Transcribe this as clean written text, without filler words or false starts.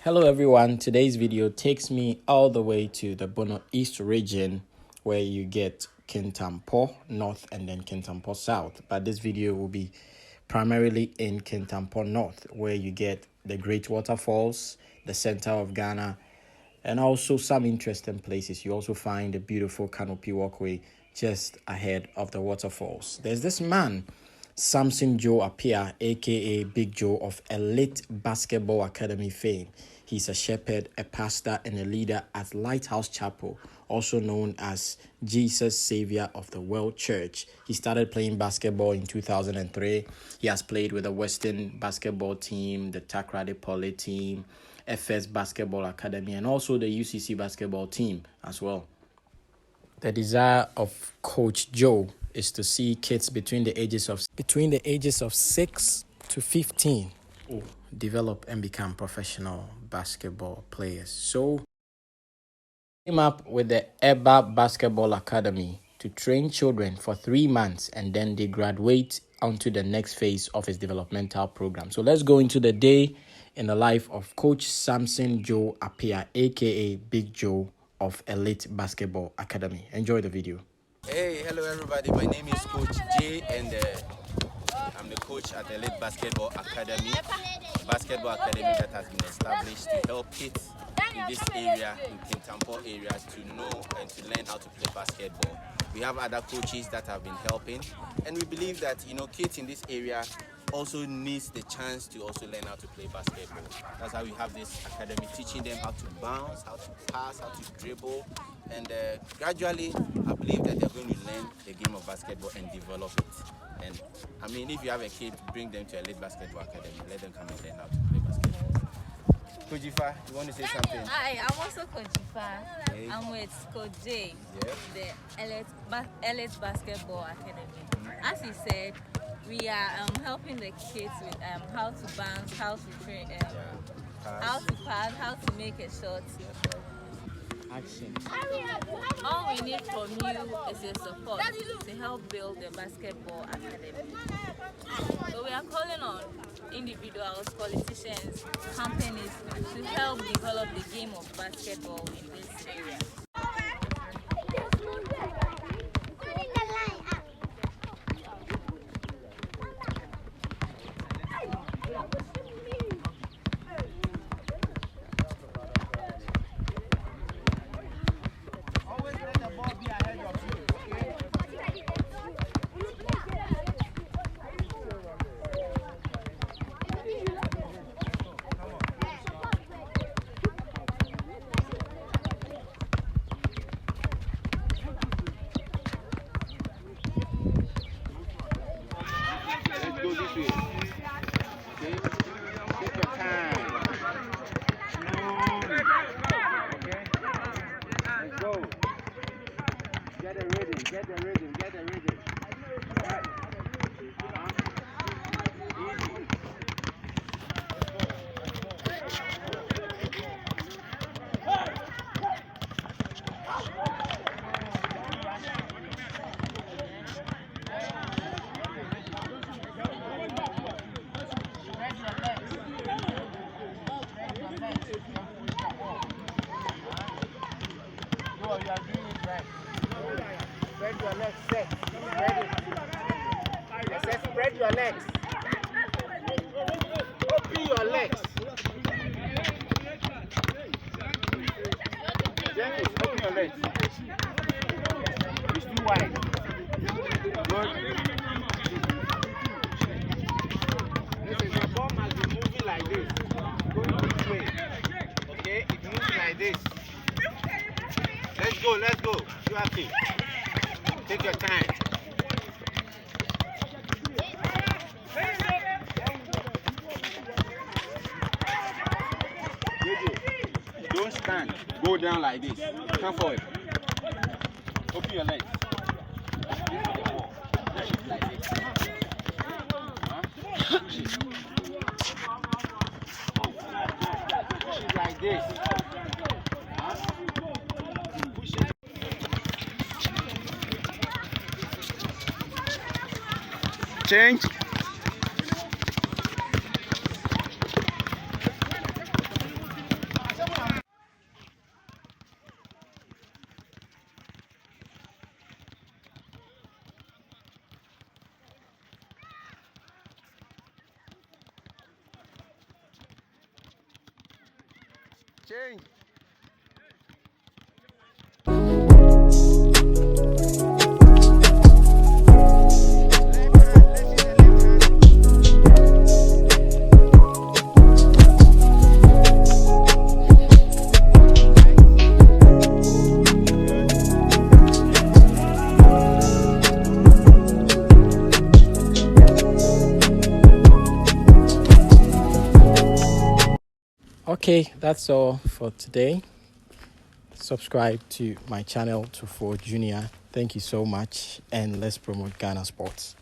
Hello everyone, today's video takes me all the way to the Bono East region where you get Kintampo North and then Kintampo South. But this video will be primarily in Kintampo North where you get the Great Waterfalls, the center of Ghana, and also some interesting places. You also find a beautiful canopy walkway just ahead of the waterfalls. There's this man, Samson Joe Appiah, aka Big Joe of Elite Basketball Academy fame. He's a shepherd, a pastor, and a leader at Lighthouse Chapel, also known as Jesus Savior of the World Church. He started playing basketball in 2003. He has played with the Western basketball team, the Takrady Poly team, FS Basketball Academy, and also the UCC basketball team as well. The desire of Coach Joe is to see kids between the ages of 6 to 15 develop and become professional basketball players. So came up with the EBA Basketball Academy to train children for 3 months, and then they graduate onto the next phase of his developmental program. So let's go into the day in the life of Coach Samson Joe Appiah, aka Big Joe of Elite Basketball Academy. Enjoy the video. Hey, hello everybody. My name is Coach J, and I'm the coach at Elite Basketball Academy, basketball academy that has been established to help kids in this area, in Kintampo areas, to know and to learn how to play basketball. We have other coaches that have been helping, and we believe that kids in this area also needs the chance to also learn how to play basketball. That's why we have this academy, teaching them how to bounce, how to pass, how to dribble, and gradually I believe that they're going to learn the game of basketball and develop it. And I mean, if you have a kid, bring them to Elite Basketball Academy, let them come and learn how to play basketball. Coach Ifa, you want to say something? Hi, I'm also Coach Ifa. Hey. I'm with Coach J, the Elite Basketball Academy. As he said, we are helping the kids with how to bounce, how to train, how to pass, how to make a shot. Action. All we need from you is your support to help build the basketball academy. So we are calling on individuals, politicians, companies to help develop the game of basketball in this area. Get the rhythm. Spread your legs, set. Spread your legs. Open your legs. Dennis, open your legs. It's too wide. Good. Listen, the ball must be moving like this. Going this way. Okay? It moves like this. Let's go. You have to. Take your time. Don't stand. Go down like this. Come forward. Open your legs. Push it like this. Push it. Push it like this. Push it. Change. Change. Okay, that's all for today. Subscribe to my channel, Tuffour Junior. Thank you so much, and let's promote Ghana sports.